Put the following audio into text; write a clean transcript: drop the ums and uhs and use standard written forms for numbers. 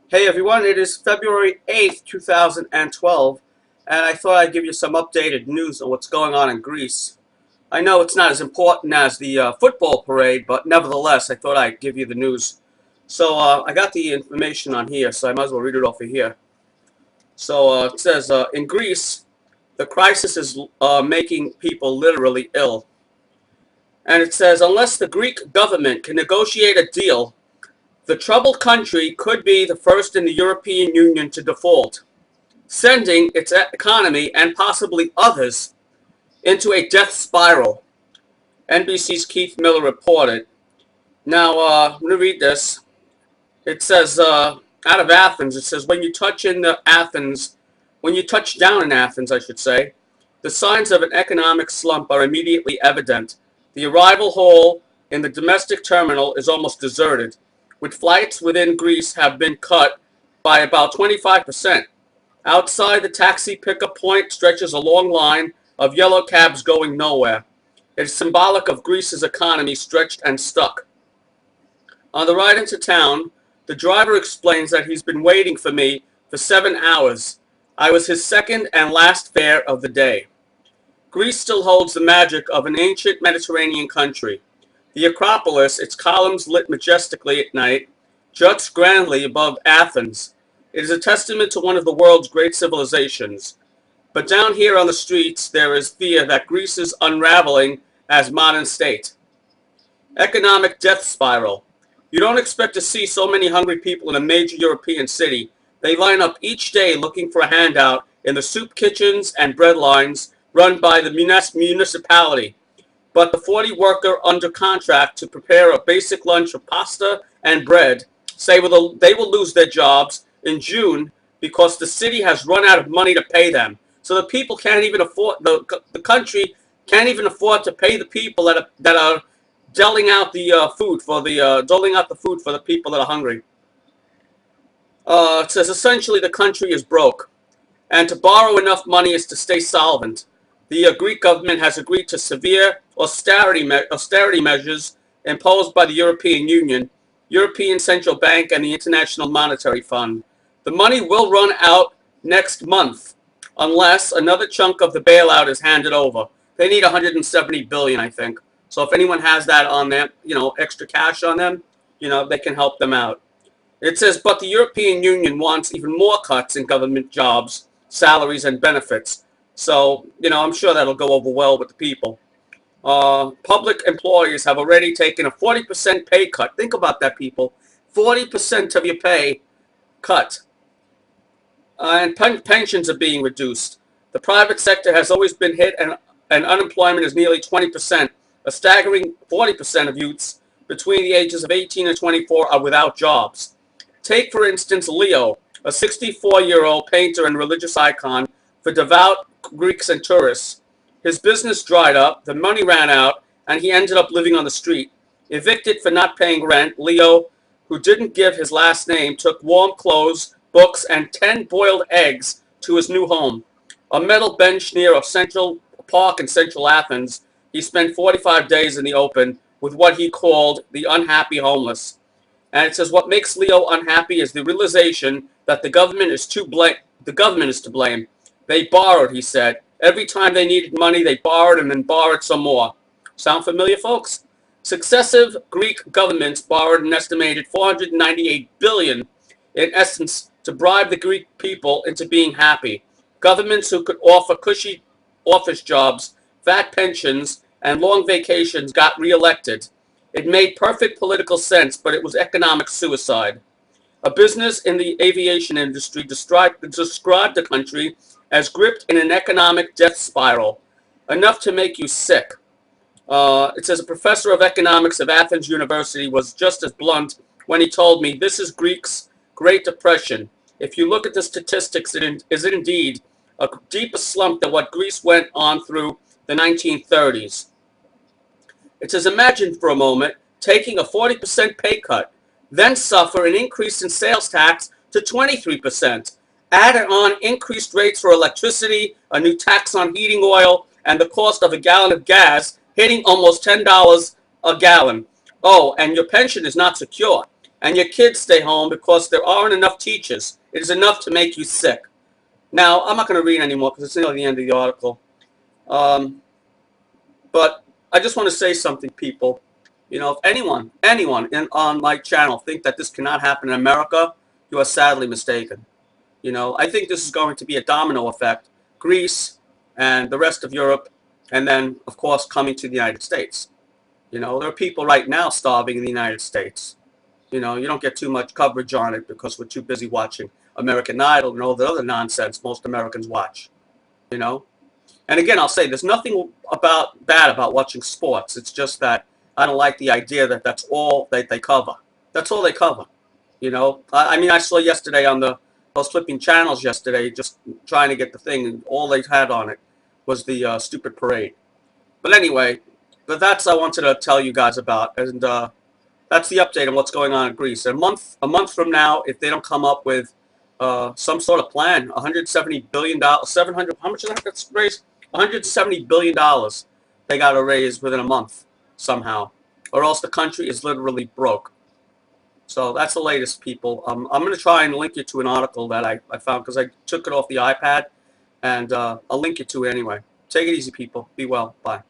Hey everyone, it is February 8th, 2012, and I thought I'd give you some updated news on what's going on in Greece. I know it's not as important as the football parade, but nevertheless, I thought I'd give you the news. So I got the information on here, so I might as well read it off of here. So it says, in Greece, the crisis is making people literally ill. And it says, unless the Greek government can negotiate a deal, the troubled country could be the first in the European Union to default, sending its economy and possibly others into a death spiral, NBC's Keith Miller reported. Now, I'm going to read this. It says, out of Athens, it says, when you touch down in Athens, I should say, the signs of an economic slump are immediately evident. The arrival hall in the domestic terminal is almost deserted, with flights within Greece have been cut by about 25%. Outside the taxi pickup point stretches a long line of yellow cabs going nowhere. It is symbolic of Greece's economy stretched and stuck. On the ride into town, the driver explains that he's been waiting for me for 7 hours. I was his second and last fare of the day. Greece still holds the magic of an ancient Mediterranean country. The Acropolis, its columns lit majestically at night, juts grandly above Athens. It is a testament to one of the world's great civilizations. But down here on the streets, there is fear that Greece is unraveling as modern state. Economic death spiral. You don't expect to see so many hungry people in a major European city. They line up each day looking for a handout in the soup kitchens and bread lines run by the municipality. But the 40 worker under contract to prepare a basic lunch of pasta and bread say they will lose their jobs in June because the city has run out of money to pay them. So the people can't even afford, the country can't even afford to pay the people that are doling out the food for the people that are hungry. It says essentially the country is broke, and to borrow enough money is to stay solvent. The Greek government has agreed to severe austerity measures imposed by the European Union, European Central Bank, and the International Monetary Fund. The money will run out next month unless another chunk of the bailout is handed over. They need 170 billion, I think. So if anyone has that on them, extra cash on them, they can help them out. It says, but the European Union wants even more cuts in government jobs, salaries, and benefits. So, I'm sure that'll go over well with the people. Public employees have already taken a 40% pay cut. Think about that, people. 40% of your pay cut. And pensions are being reduced. The private sector has always been hit, and unemployment is nearly 20%. A staggering 40% of youths between the ages of 18 and 24 are without jobs. Take, for instance, Leo, a 64-year-old painter and religious icon for devout Greeks and tourists. His business dried up, the money ran out, and he ended up living on the street. Evicted for not paying rent, Leo, who didn't give his last name, took warm clothes, books, and 10 boiled eggs to his new home. A metal bench near a central park in central Athens, he spent 45 days in the open with what he called the unhappy homeless. And it says what makes Leo unhappy is the realization that the government is to blame. They borrowed, he said. Every time they needed money, they borrowed and then borrowed some more. Sound familiar, folks? Successive Greek governments borrowed an estimated 498 billion, in essence, to bribe the Greek people into being happy. Governments who could offer cushy office jobs, fat pensions, and long vacations got reelected. It made perfect political sense, but it was economic suicide. A business in the aviation industry described the country as gripped in an economic death spiral, enough to make you sick. It says a professor of economics of Athens University was just as blunt when he told me, this is Greece's Great Depression. If you look at the statistics, it is indeed a deeper slump than what Greece went on through the 1930s. It says imagine for a moment taking a 40% pay cut, then suffer an increase in sales tax to 23%. Add on increased rates for electricity, a new tax on heating oil, and the cost of a gallon of gas hitting almost $10 a gallon. Oh, and your pension is not secure. and your kids stay home because there aren't enough teachers. It is enough to make you sick. Now, I'm not going to read anymore because it's near the end of the article. But I just want to say something, people. You know, if anyone on my channel think that this cannot happen in America, you are sadly mistaken. You know, I think this is going to be a domino effect. Greece and the rest of Europe, and then, of course, coming to the United States. You know, there are people right now starving in the United States. You know, you don't get too much coverage on it because we're too busy watching American Idol and all the other nonsense most Americans watch. You know? And again, I'll say there's nothing bad about watching sports. It's just that I don't like the idea that that's all that they cover. That's all they cover. You know, I mean, I saw yesterday on I was flipping channels yesterday, just trying to get the thing, and all they had on it was the stupid parade. But anyway, that's I wanted to tell you guys about, and that's the update on what's going on in Greece. A month from now, if they don't come up with some sort of plan, $170 billion, 700, how much is that that's raised? $170 billion they got to raise within a month somehow, or else the country is literally broke. So that's the latest, people. I'm going to try and link you to an article that I found because I took it off the iPad, and I'll link you to it anyway. Take it easy, people. Be well. Bye.